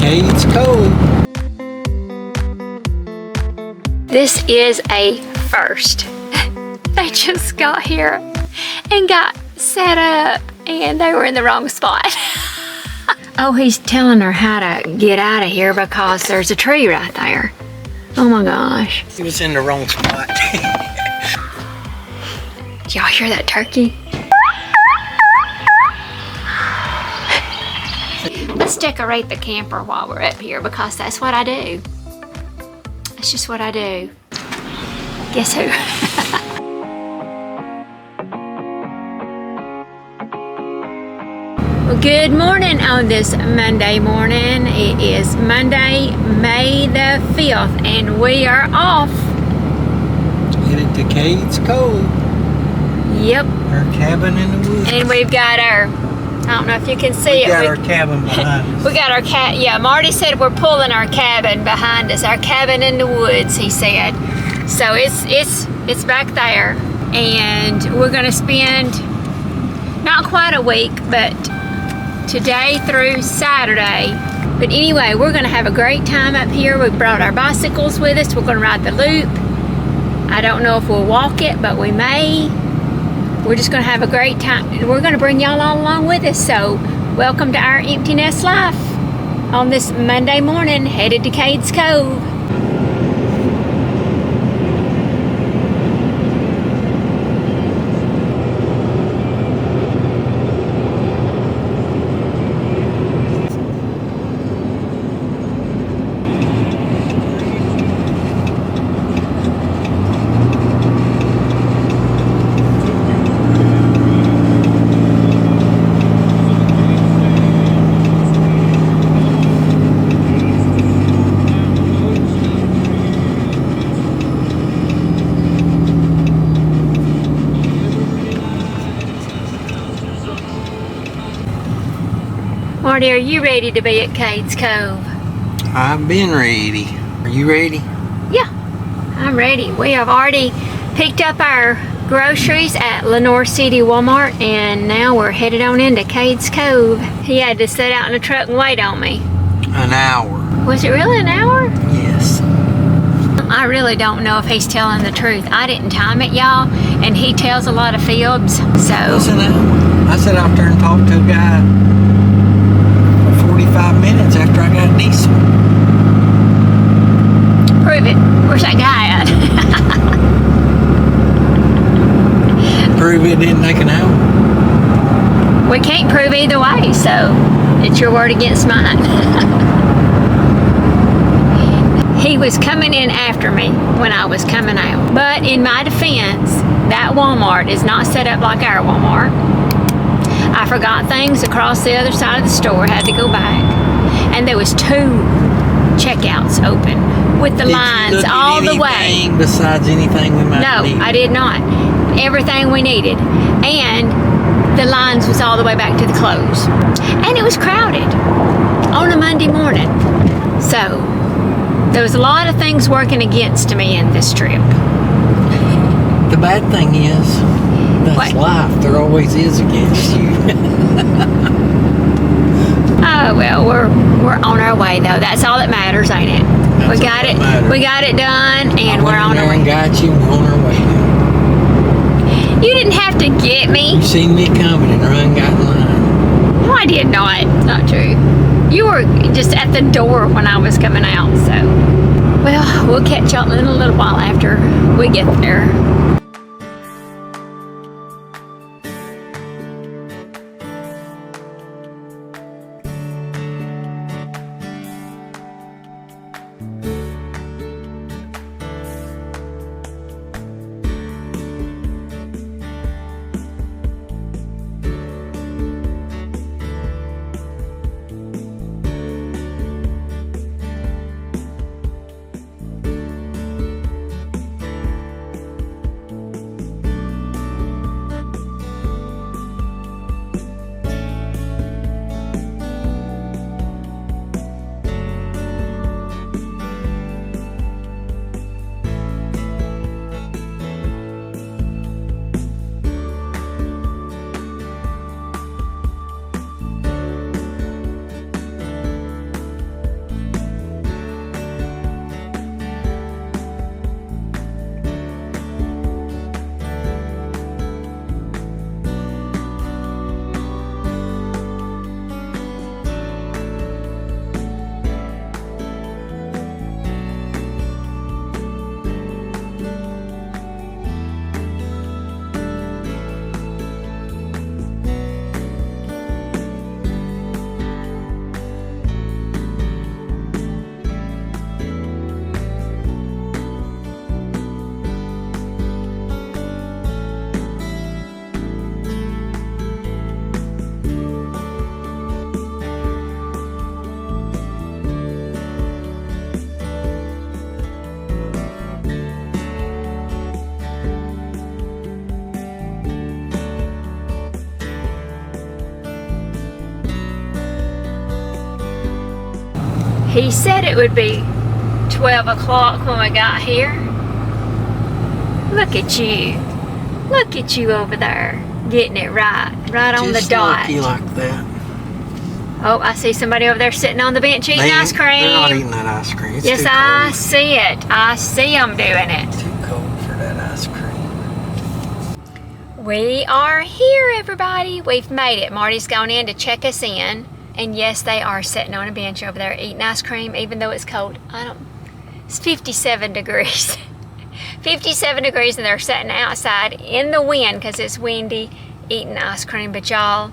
Cades Cove. This is a first. They just got here and got set up and they were in the wrong spot. Oh, he's telling her how to get out of here because there's a tree right there. Oh my gosh. He was in the wrong spot. Y'all hear that turkey? Let's decorate the camper while we're up here because that's what I do. That's just what I do. Guess who? Well, good morning on this Monday morning. It is Monday, May the 5th, and we are off. Headed to Cades Cove. Yep. Our cabin in the woods. And we've got our, I don't know if you can see it. We got our cabin behind us. We got our yeah, Marty said we're pulling our cabin behind us. Our cabin in the woods, he said. So it's back there. And we're gonna spend not quite a week, but today through Saturday. But anyway, we're gonna have a great time up here. We brought our bicycles with us. We're gonna ride the loop. I don't know if we'll walk it, but we may. We're just gonna have a great time. We're gonna bring y'all all along with us. So welcome to Our Empty Nest Life on this Monday morning, headed to Cades Cove. Marty, are you ready to be at Cades Cove? I've been ready. Are you ready? Yeah, I'm ready. We have already picked up our groceries at Lenore City Walmart, and now we're headed on into Cades Cove. He had to sit out in the truck and wait on me. An hour. Was it really an hour? Yes. I really don't know if he's telling the truth. I didn't time it, y'all, and he tells a lot of fibs, so. Listen, I sat out there and talked to a guy 45 minutes after I got diesel. Prove it. Where's that guy at? Prove it didn't take an hour. We can't prove either way, so it's your word against mine. He was coming in after me when I was coming out. But in my defense, that Walmart is not set up like our Walmart. I forgot things across the other side of the store, had to go back. And there was 2 checkouts open with the lines all the way. Besides anything we might need? No, I did not. Everything we needed. And the lines was all the way back to the close. And it was crowded on a Monday morning. So there was a lot of things working against me in this trip. The bad thing is, that's life. There always is against you. Oh well, we're on our way though. That's all that matters, ain't it? We got it. We got it done, and we're on our way. Got you. We're on our way. You didn't have to get me. You seen me coming and run got in line. No, I did not. Not true. You were just at the door when I was coming out. So, well, we'll catch y'all in a little while after we get there. He said it would be 12 o'clock when we got here. Look at you. Look at you over there. Getting it right on the dot. Just lucky like that. Oh, I see somebody over there sitting on the bench eating ice cream. They're not eating that ice cream. It's yes, too I cold. see it. I see them doing it. Too cold for that ice cream. We are here, everybody. We've made it. Marty's gone in to check us in. And yes, they are sitting on a bench over there eating ice cream, even though it's cold. It's 57 degrees. 57 degrees, and they're sitting outside in the wind because it's windy eating ice cream. But y'all,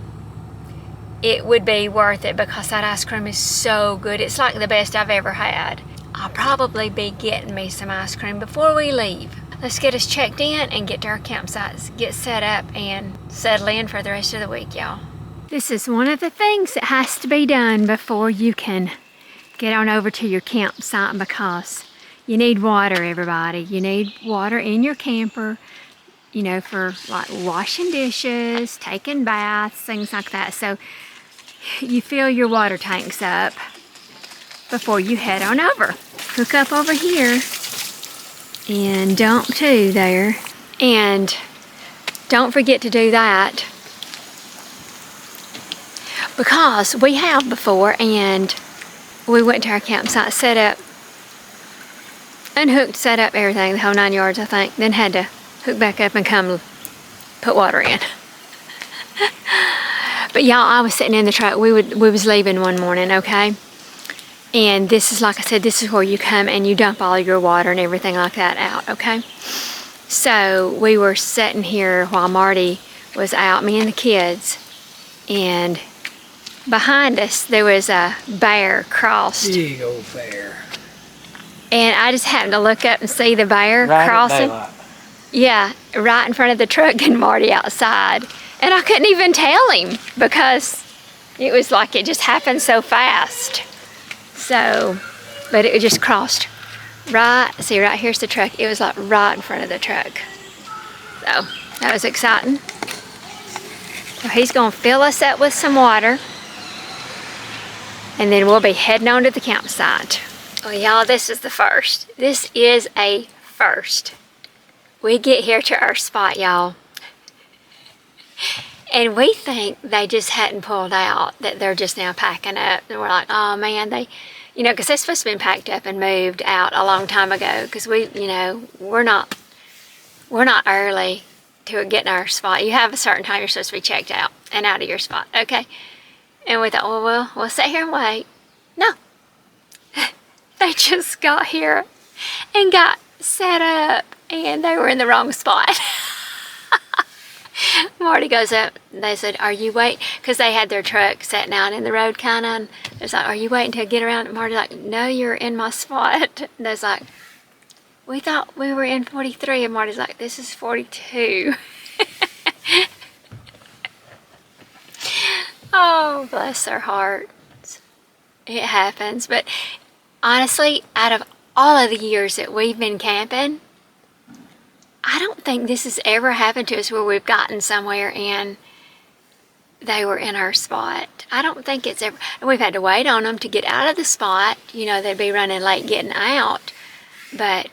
it would be worth it because that ice cream is so good. It's like the best I've ever had. I'll probably be getting me some ice cream before we leave. Let's get us checked in and get to our campsites, get set up and settle in for the rest of the week, y'all. This is one of the things that has to be done before you can get on over to your campsite, because you need water, everybody. You need water in your camper, you know, for like washing dishes, taking baths, things like that. So you fill your water tanks up before you head on over. Hook up over here and dump too there. And don't forget to do that, because we have before, and we went to our campsite, set up, unhooked, set up everything, the whole 9 yards, I think, then had to hook back up and come put water in. But y'all, I was sitting in the truck. We was leaving one morning, okay? And this is, like I said, this is where you come and you dump all your water and everything like that out, okay? So we were sitting here while Marty was out, me and the kids, and behind us there was a bear crossed. Big old bear. And I just happened to look up and see the bear crossing. Yeah, right in front of the truck and Marty outside. And I couldn't even tell him because it was like it just happened so fast. So, but it just crossed right, see right here's the truck. It was like right in front of the truck. So, that was exciting. So he's gonna fill us up with some water. And then we'll be heading on to the campsite. Oh, y'all, this is the first. This is a first. We get here to our spot, y'all. And we think they just hadn't pulled out, that they're just now packing up. And we're like, oh man, you know, because they're supposed to have been packed up and moved out a long time ago. Because you know, we're not early to getting our spot. You have a certain time you're supposed to be checked out and out of your spot, okay? And we thought, well, we'll sit here and wait. No. They just got here and got set up, and they were in the wrong spot. Marty goes up, and they said, are you waiting? Because they had their truck sitting out in the road kind of, and they was like, are you waiting to get around? And Marty's like, no, you're in my spot. And they was like, we thought we were in 43, and Marty's like, this is 42. Oh, bless their hearts. It happens. But honestly, out of all of the years that we've been camping, I don't think this has ever happened to us where we've gotten somewhere and they were in our spot. I don't think it's ever, and we've had to wait on them to get out of the spot. You know, they'd be running late getting out, but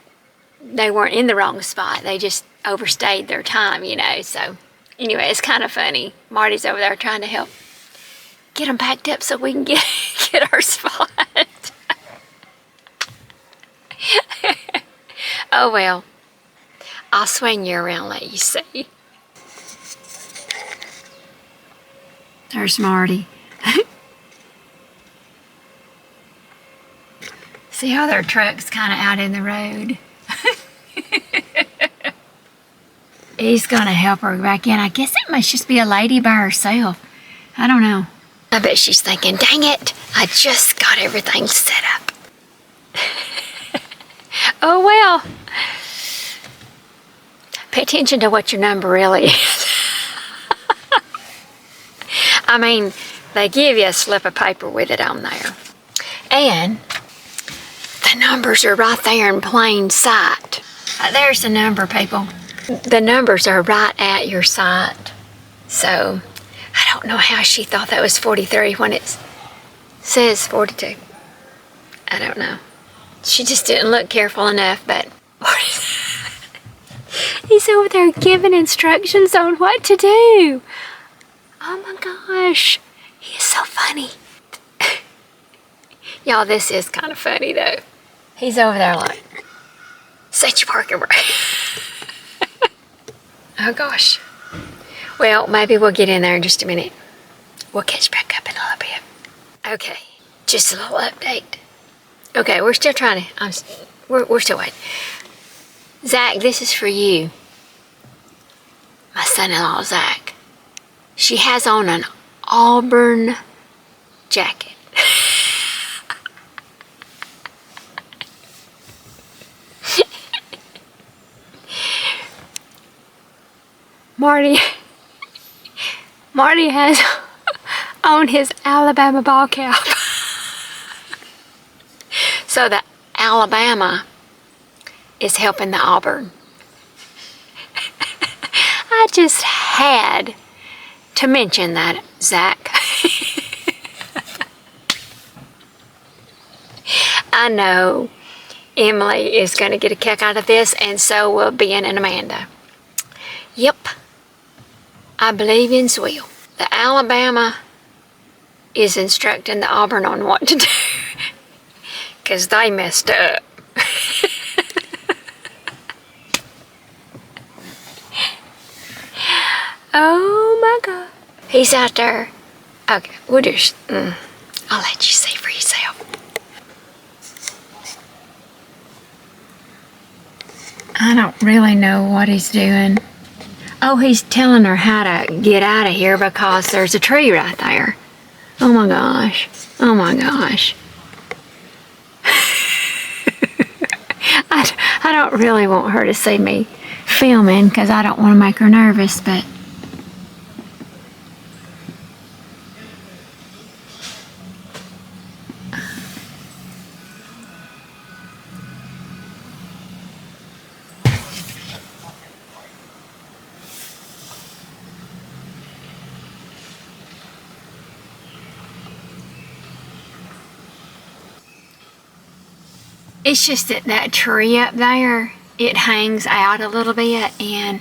they weren't in the wrong spot. They just overstayed their time, you know. So anyway, it's kind of funny. Marty's over there trying to help get them packed up so we can get our spot. Oh well, I'll swing you around, let you see. There's Marty. See how their truck's kind of out in the road? He's gonna help her back in. I guess it must just be a lady by herself. I don't know. I bet she's thinking, dang it, I just got everything set up. Oh well. Pay attention to what your number really is. I mean, they give you a slip of paper with it on there. And the numbers are right there in plain sight. There's the number, people. The numbers are right at your site. So, I don't know how she thought that was 43 when it says 42. I don't know. She just didn't look careful enough, but he's over there giving instructions on what to do. Oh my gosh, he is so funny. Y'all, this is kind of funny though. He's over there like, set your parking brake. Oh gosh. Well, maybe we'll get in there in just a minute. We'll catch back up in a little bit. Okay, just a little update. Okay, we're still trying to, we're still waiting. Zach, this is for you. My son-in-law, Zach. She has on an auburn jacket. Marty has on his Alabama ball cap. So the Alabama is helping the Auburn. I just had to mention that, Zach. I know Emily is going to get a kick out of this, and so will Ben and Amanda. Yep. I believe in Swill. The Alabama is instructing the Auburn on what to do. Because they messed up. Oh my God. He's out there. Okay, we'll just, I'll let you see for yourself. I don't really know what he's doing. Oh, he's telling her how to get out of here because there's a tree right there. Oh my gosh. Oh my gosh. I don't really want her to see me filming because I don't want to make her nervous, but it's just that tree up there, it hangs out a little bit, and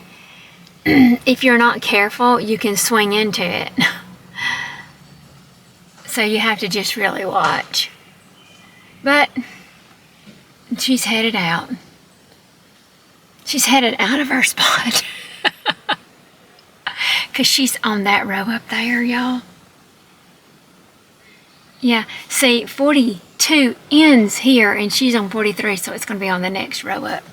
if you're not careful, you can swing into it. So you have to just really watch. But she's headed out. She's headed out of her spot. Because she's on that row up there, y'all. Yeah, see, 42 ends here, and she's on 43, so it's going to be on the next row up.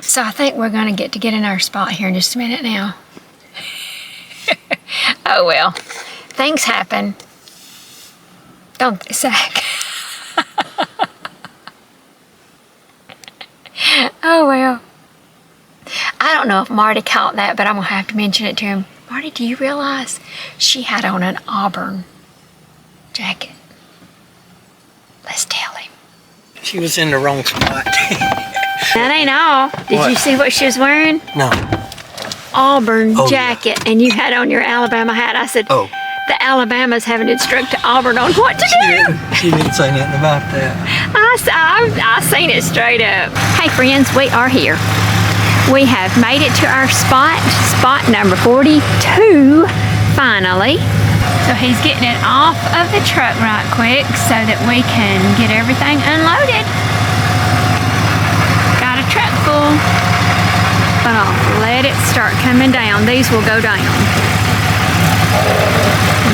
So I think we're going to get in our spot here in just a minute now. Oh, well. Things happen. Don't they, Zach? Oh, well. I don't know if Marty caught that, but I'm going to have to mention it to him. Marty, do you realize she had on an auburn jacket? Let's tell him. She was in the wrong spot. That ain't all. Did you see what she was wearing? No. Auburn jacket, yeah. And you had on your Alabama hat. I said, oh, the Alabama's having to instruct Auburn on what to do. She didn't say nothing about that. I seen it straight up. Hey friends, we are here. We have made it to our spot number 42, finally. So he's getting it off of the truck right quick so that we can get everything unloaded. Got a truck full, but I'll let it start coming down. These will go down.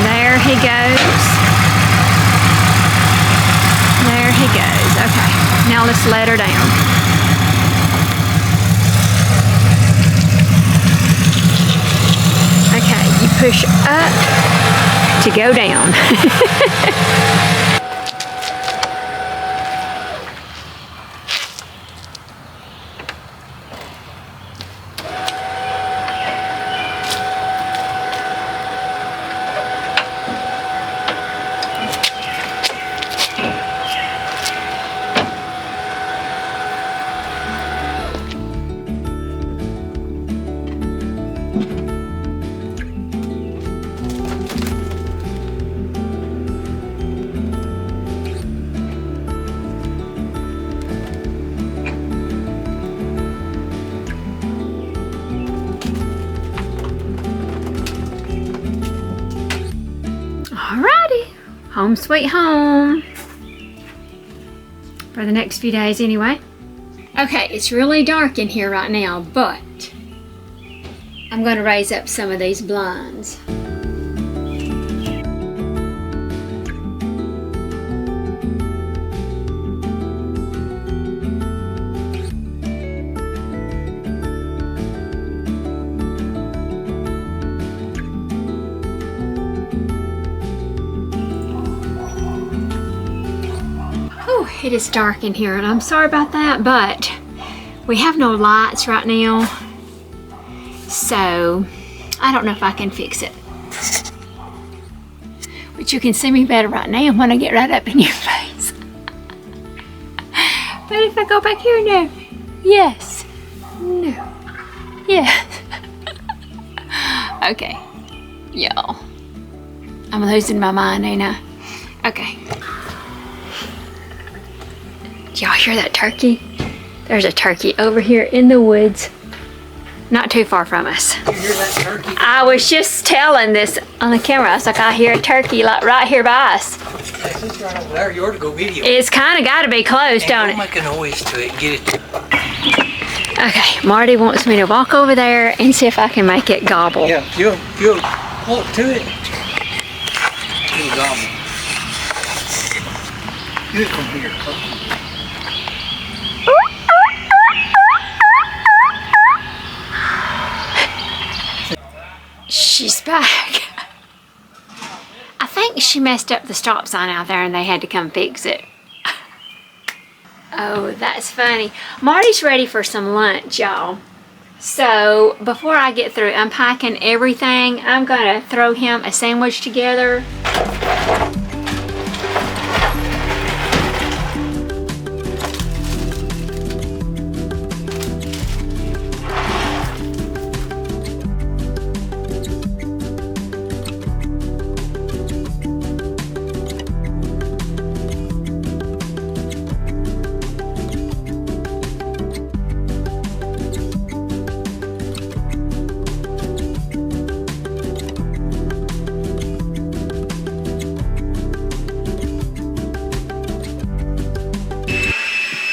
There he goes. There he goes. Okay, now let's let her down. Okay, you push up to go down. home sweet home. For the next few days anyway. Okay, it's really dark in here right now, but I'm going to raise up some of these blinds. It is dark in here, and I'm sorry about that, but we have no lights right now, so I don't know if I can fix it. But you can see me better right now when I get right up in your face. But if I go back here, no. Yes. No. Yes. Okay. Y'all. I'm losing my mind, ain't I? Okay. Y'all hear that turkey? There's a turkey over here in the woods, not too far from us. You hear that turkey? I was just telling this on the camera. I was like, I hear a turkey like right here by us. It's right over there. You ought to go video. It's kind of got to be close, don't it? Make a noise to it. Get it. Okay, Marty wants me to walk over there and see if I can make it gobble. Yeah, you'll walk to it. You'll gobble. You come here. She's back. I think she messed up the stop sign out there and they had to come fix it. Oh, that's funny. Marty's ready for some lunch, y'all. So before I get through unpacking everything, I'm gonna throw him a sandwich together.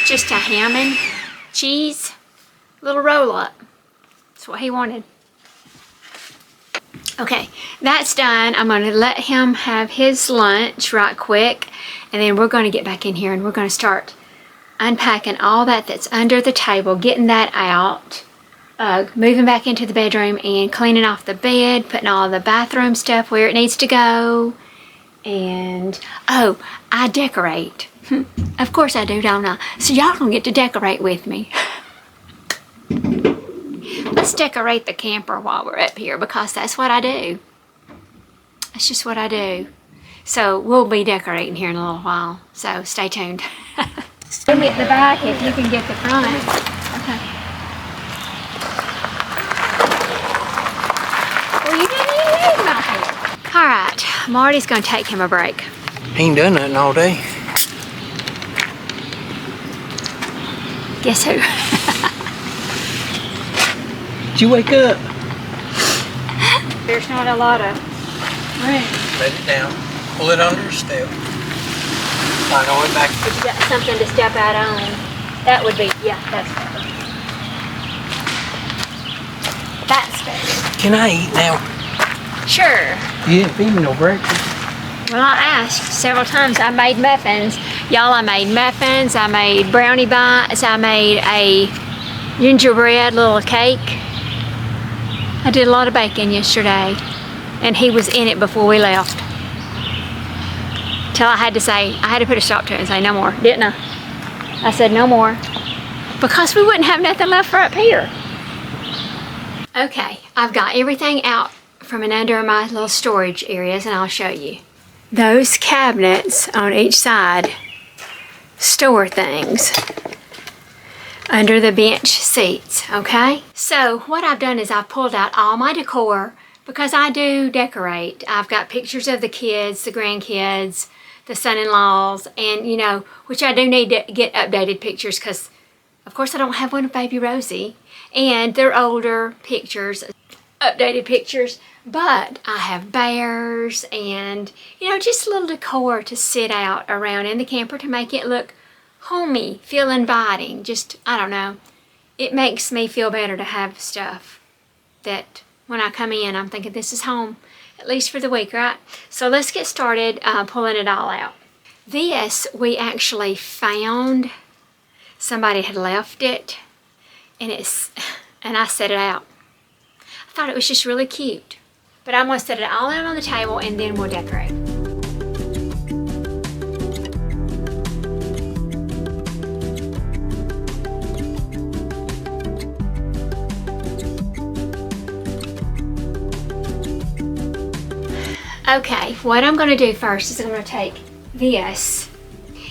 Just a ham and cheese little roll up. That's what he wanted. Okay, that's done. I'm going to let him have his lunch right quick, and then we're going to get back in here and we're going to start unpacking all that's under the table, getting that out, moving back into the bedroom and cleaning off the bed, putting all the bathroom stuff where it needs to go. And oh, I decorate. Of course I do, don't I? So y'all don't get to decorate with me. Let's decorate the camper while we're up here, because that's what I do. That's just what I do. So we'll be decorating here in a little while. So stay tuned. We'll get the back if you can get the front. Okay. Well, you didn't even need my help. All right, Marty's gonna take him a break. He ain't done nothing all day. Guess who? Did you wake up? There's not a lot of room. Let it down. Pull it under a step. Slide all the way back. If you got something to step out on, that would be, yeah, that's better. That's better. Can I eat now? Sure. You didn't feed me no breakfast. Well, I asked several times. I made muffins. Y'all, I made muffins. I made brownie bites. I made a gingerbread little cake. I did a lot of baking yesterday, and he was in it before we left. Till I had to put a stop to it and say no more, didn't I? I said no more, because we wouldn't have nothing left for up here. Okay, I've got everything out from and under my little storage areas, and I'll show you. Those cabinets on each side store things under the bench seats, okay? So what I've done is I've pulled out all my decor, because I do decorate. I've got pictures of the kids, the grandkids, the son-in-laws, and you know, which I do need to get updated pictures, because of course I don't have one of baby Rosie, and they're older pictures. updated pictures, but I have bears and, you know, just a little decor to sit out around in the camper to make it look homey, feel inviting. Just, I don't know. It makes me feel better to have stuff that when I come in, I'm thinking this is home, at least for the week, right? So let's get started pulling it all out. This, we actually found. Somebody had left it, and I set it out. I thought it was just really cute. But I'm gonna set it all out on the table and then we'll decorate. Okay, what I'm gonna do first is I'm gonna take this.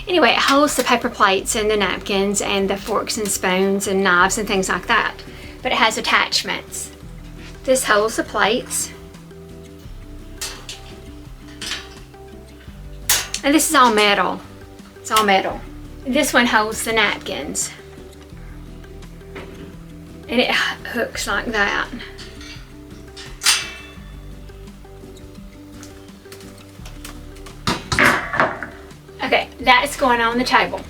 Anyway, it holds the paper plates and the napkins and the forks and spoons and knives and things like that. But it has attachments. This holds the plates. And this is all metal. It's all metal. This one holds the napkins. And it hooks like that. Okay, that's going on the table.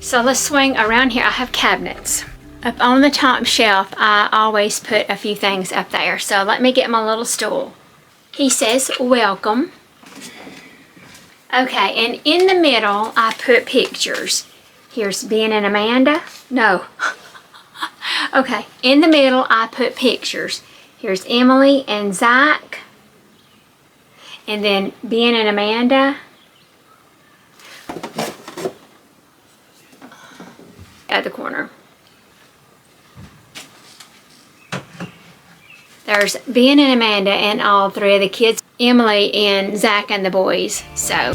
So let's swing around here. I have cabinets. Up on the top shelf, I always put a few things up there. So let me get my little stool. He says, welcome. Okay, and in the middle, I put pictures. Here's Ben and Amanda. No. Okay, in the middle, I put pictures. Here's Emily and Zach. And then Ben and Amanda. At the corner. There's Ben and Amanda and all three of the kids, Emily and Zach and the boys. So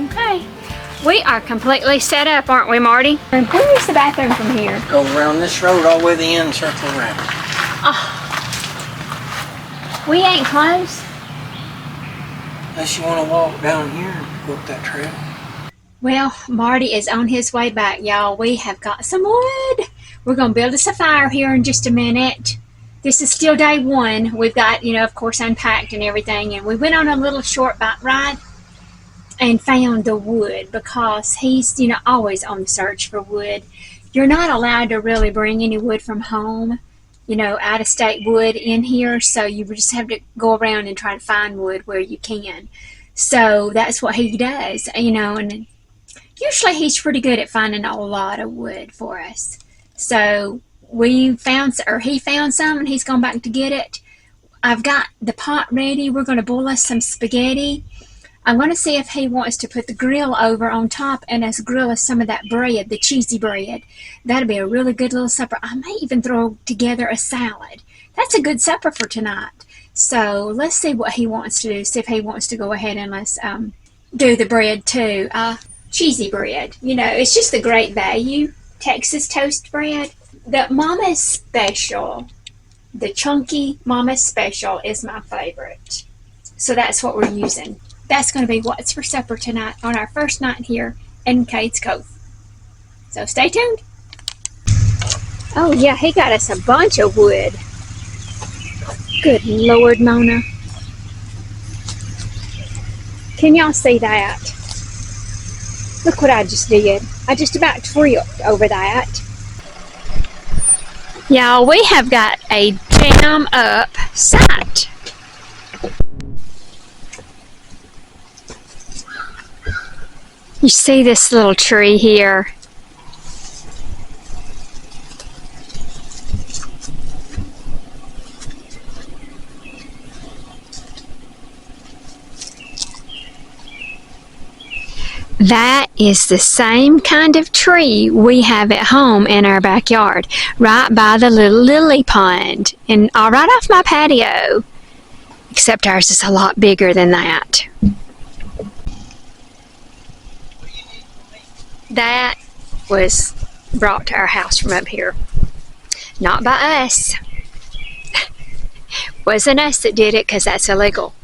okay, we are completely set up, aren't we, Marty? And where's the bathroom from here? Go around this road all the way to the end, circle around. Oh, we ain't close. Unless you want to walk down here and go up that trail. Well, Marty is on his way back, y'all. We have got some wood. We're going to build us a fire here in just a minute. This is still day one. We've got, you know, of course, unpacked and everything. And we went on a little short bike ride and found the wood because he's, you know, always on the search for wood. You're not allowed to really bring any wood from home, you know, out-of-state wood in here. So you just have to go around and try to find wood where you can. So that's what he does, you know, and usually he's pretty good at finding a lot of wood for us. So he found some and he's gone back to get it. I've got the pot ready. We're going to boil us some spaghetti. I'm going to see if he wants to put the grill over on top and us grill us some of that bread, the cheesy bread. That'll be a really good little supper. I may even throw together a salad. That's a good supper for tonight. So let's see what he wants to do. See if he wants to go ahead and let's do the bread too. Cheesy bread. You know, it's just a great value. Texas toast bread. The Mama's Special, the chunky Mama's Special is my favorite. So that's what we're using. That's going to be what's for supper tonight on our first night here in Cades Cove. So stay tuned. Oh yeah, he got us a bunch of wood. Good Lord, Mona. Can y'all see that? Look what I just did. I just about tripped over that. Y'all, we have got a jam up site. You see this little tree here? That is the same kind of tree we have at home in our backyard, right by the little lily pond, and right off my patio. Except ours is a lot bigger than that. That was brought to our house from up here. Not by us. Wasn't us that did it, because that's illegal.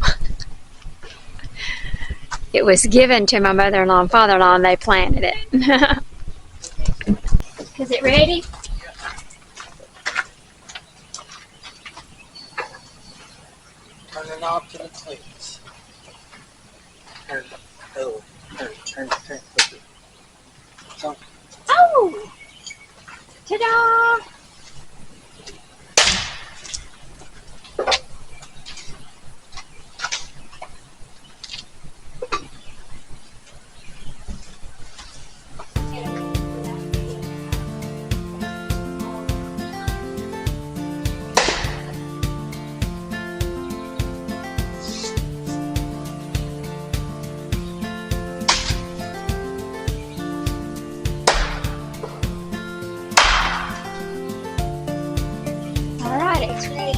It was given to my mother-in-law and father-in-law, and they planted it. Is it ready? Turn the knob to the cleats. Turn it. So, Oh! Ta-da! It's ready.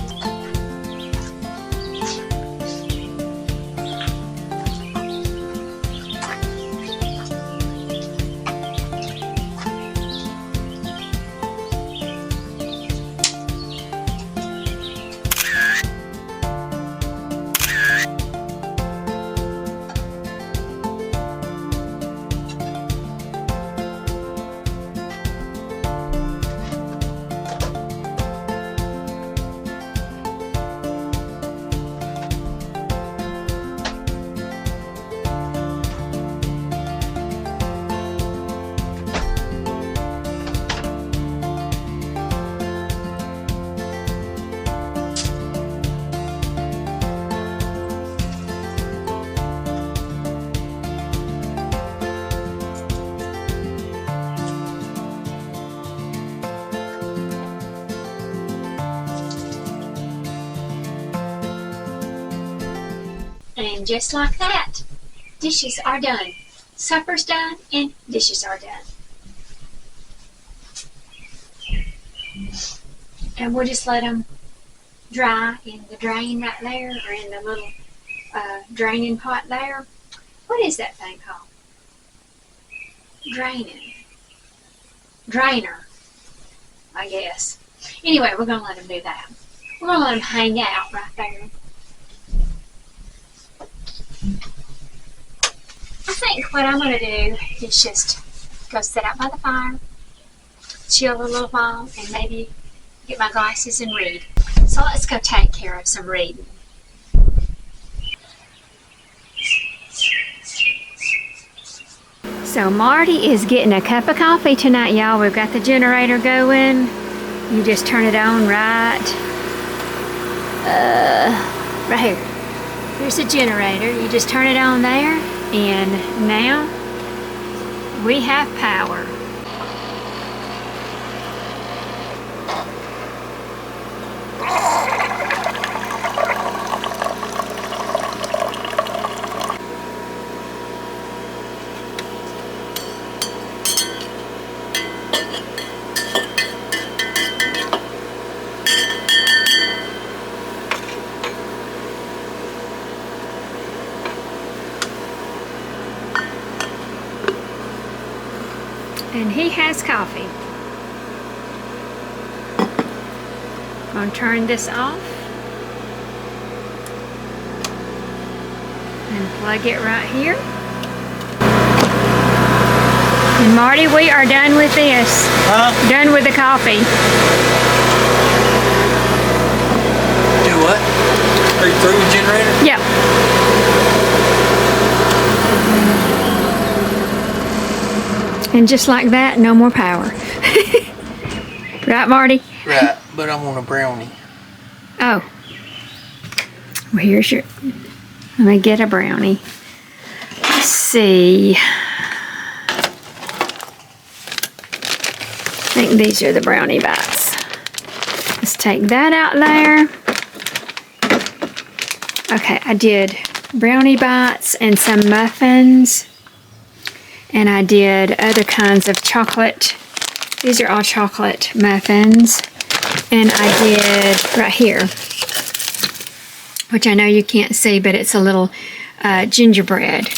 And just like that, dishes are done. Supper's done and dishes are done. And we'll just let them dry in the drain right there, or in the little draining pot there. What is that thing called? Drainer, I guess. Anyway, we're going to let them do that. We're going to let them hang out right there. I think what I'm going to do is just go sit out by the fire, chill a little while, and maybe get my glasses and read. So let's go take care of some reading. So Marty is getting a cup of coffee tonight, y'all. We've got the generator going. You just turn it on right here. Here's the generator. You just turn it on there, and now we have power. And he has coffee. I'm gonna turn this off and plug it right here. And Marty, we are done with this. Done with the coffee. do what? Are you through with the generator? Yep. And just like that, no more power. Right, Marty? Right, but I want a brownie. Oh. Well, here's your... Let me get a brownie. Let's see. I think these are the brownie bites. Let's take that out there. Okay, I did brownie bites and some muffins. And I did other kinds of chocolate. These are all chocolate muffins. And I did right here, which I know you can't see, but it's a little gingerbread,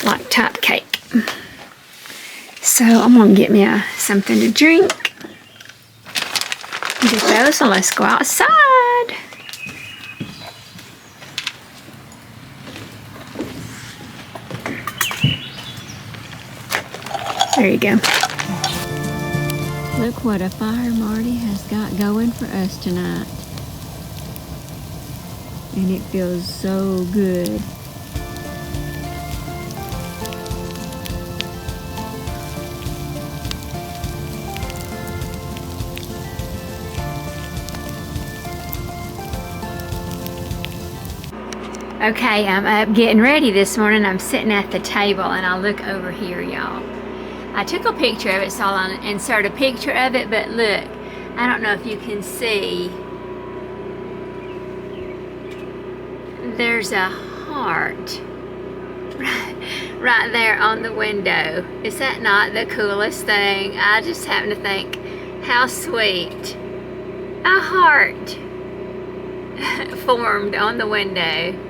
like type cake. So I'm gonna get me something to drink. Get those and let's go outside. There you go. Look what a fire Marty has got going for us tonight. And it feels so good. Okay, I'm up getting ready this morning. I'm sitting at the table and I look over here, y'all. I took a picture of it, so I'll insert a picture of it, but look, I don't know if you can see. There's a heart right there on the window. Is that not the coolest thing? I just happen to think, how sweet. A heart formed on the window.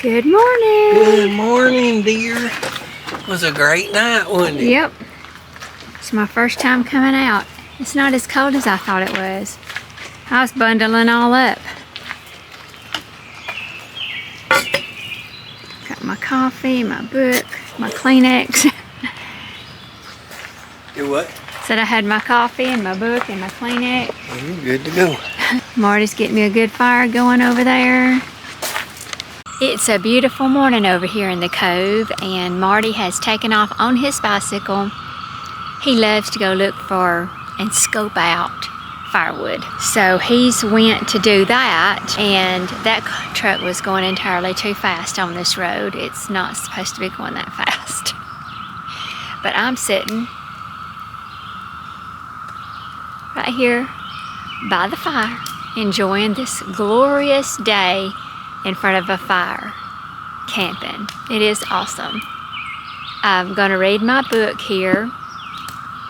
Good morning. Good morning, dear. It was a great night, wasn't it? Yep. It's my first time coming out. It's not as cold as I thought it was. I was bundling all up. Got my coffee, my book, my Kleenex. You what? Said I had my coffee and my book and my Kleenex. Well, you're good to go. Marty's getting me a good fire going over there. It's a beautiful morning over here in the Cove, and Marty has taken off on his bicycle. He loves to go look for and scope out firewood. So he's went to do that, and that truck was going entirely too fast on this road. It's not supposed to be going that fast. But I'm sitting right here by the fire, enjoying this glorious day in front of a fire, camping. It is awesome. I'm gonna read my book here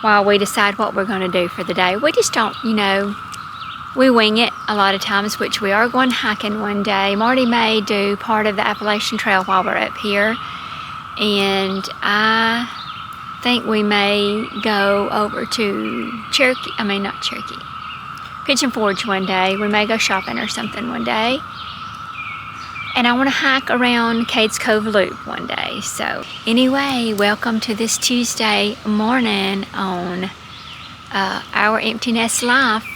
while we decide what we're gonna do for the day. We just don't, you know, we wing it a lot of times, which we are going hiking one day. Marty may do part of the Appalachian Trail while we're up here. And I think we may go over to Pigeon Forge one day. We may go shopping or something one day. And I want to hike around Cades Cove Loop one day. So anyway, welcome to this Tuesday morning on Our Empty Nest Life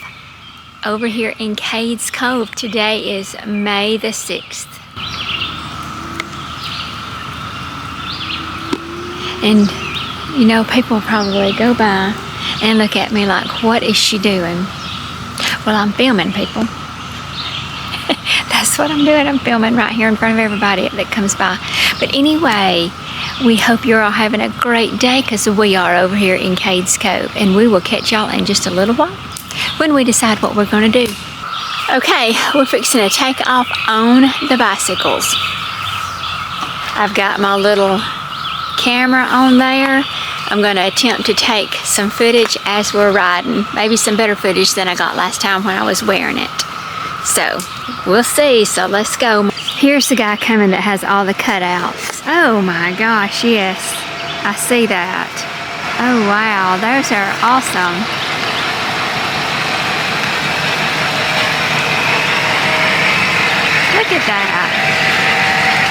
over here in Cades Cove. Today is May the 6th. And you know, people probably go by and look at me like, what is she doing? Well, I'm filming, people. That's what I'm doing. I'm filming right here in front of everybody that comes by. But anyway, we hope you're all having a great day, because we are over here in Cades Cove. And we will catch y'all in just a little while when we decide what we're going to do. Okay, we're fixing to take off on the bicycles. I've got my little camera on there. I'm going to attempt to take some footage as we're riding. Maybe some better footage than I got last time when I was wearing it. So, we'll see. So, let's go. Here's the guy coming that has all the cutouts. Oh my gosh, yes. I see that. Oh wow, those are awesome. Look at that.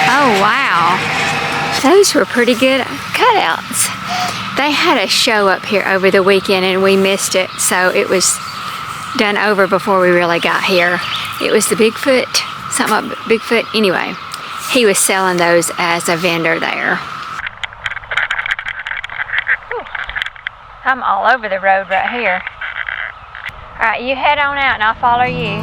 Oh wow. Those were pretty good cutouts. They had a show up here over the weekend and we missed it, so it was done over before we really got here. It was the Bigfoot, something about Bigfoot. Anyway, he was selling those as a vendor there. Whew. I'm all over the road right here. All right, you head on out and I'll follow you.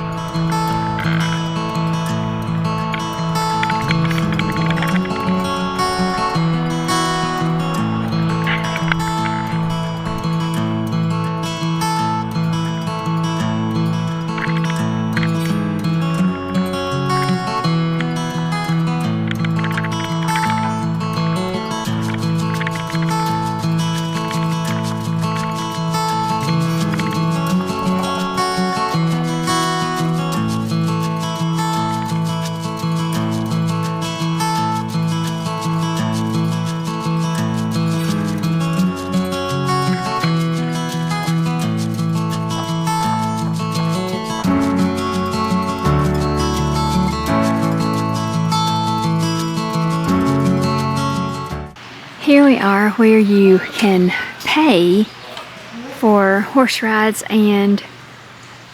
Here we are where you can pay for horse rides and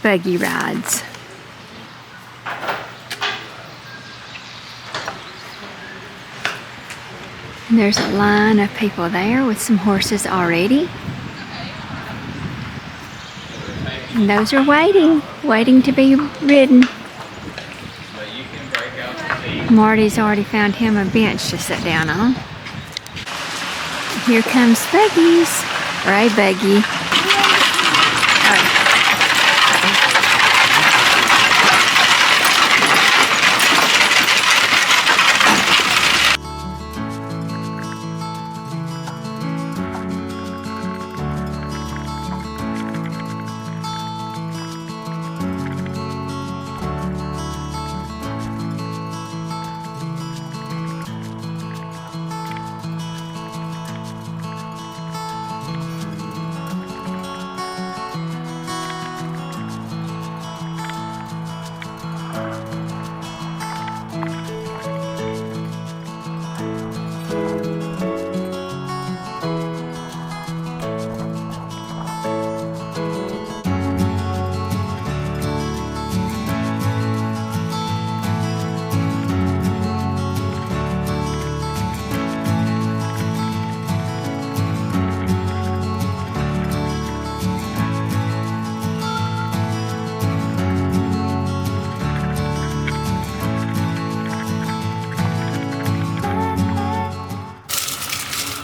buggy rides. And there's a line of people there with some horses already. And those are waiting to be ridden. Marty's already found him a bench to sit down on. Here comes Buggies, or a buggy.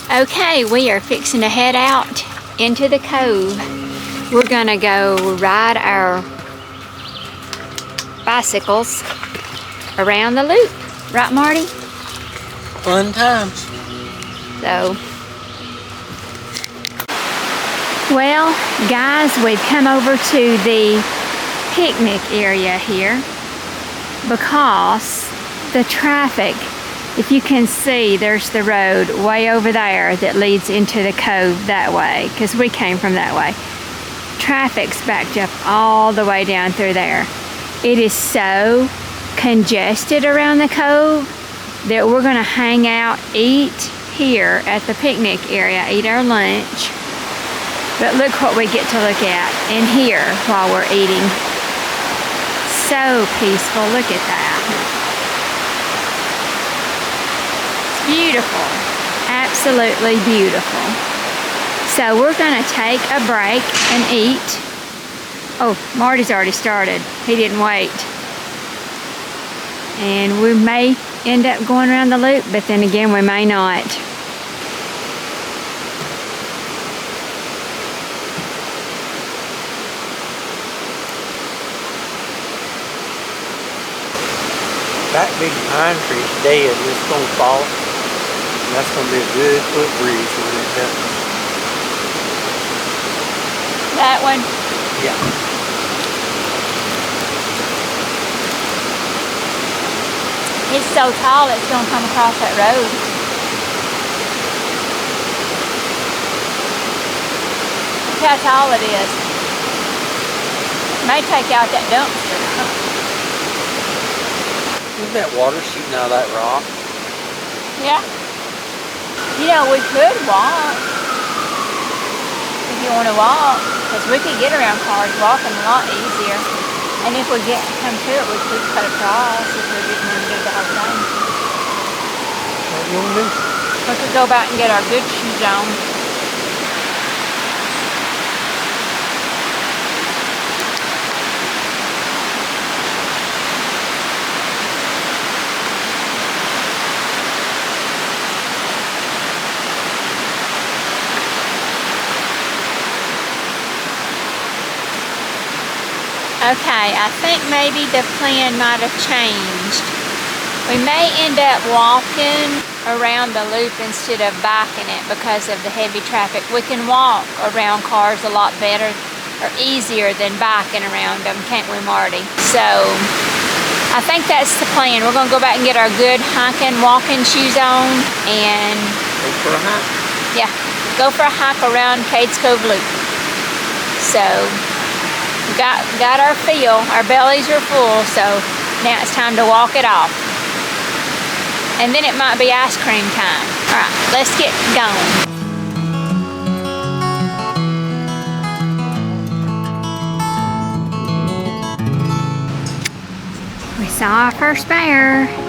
Okay, we are fixing to head out into the cove. We're gonna go ride our bicycles around the loop. Right, Marty? Fun times. So, well, guys, we've come over to the picnic area here because the traffic, if you can see, there's the road way over there that leads into the cove that way, because we came from that way. Traffic's backed up all the way down through there. It is so congested around the cove that we're gonna hang out, eat here at the picnic area, eat our lunch. But look what we get to look at and hear while we're eating. So peaceful, look at that. Beautiful, absolutely beautiful. So we're gonna take a break and eat. Oh, Marty's already started. He didn't wait. And we may end up going around the loop, but then again, we may not. That big pine tree is dead. It's gonna fall. And that's gonna be a good foot breeze when it does. That one? Yeah. It's so tall it's gonna come across that road. Look how tall it is. May take out that dumpster. Isn't that water shooting out of that rock? Yeah. You know, we could walk. If you want to walk. Because we could get around cars walking a lot easier. And if we come to it, we could cut across if we didn't want to do the whole thing. What you want to do? We could go back and get our good shoes on. Okay, I think maybe the plan might have changed. We may end up walking around the loop instead of biking it because of the heavy traffic. We can walk around cars a lot better or easier than biking around them, can't we, Marty? So, I think that's the plan. We're gonna go back and get our good hiking, walking shoes on and Go for a hike. yeah, go for a hike around Cades Cove Loop. So, got our fill, our bellies are full, so now it's time to walk it off. And then it might be ice cream time. right, let's get going. We saw our first bear.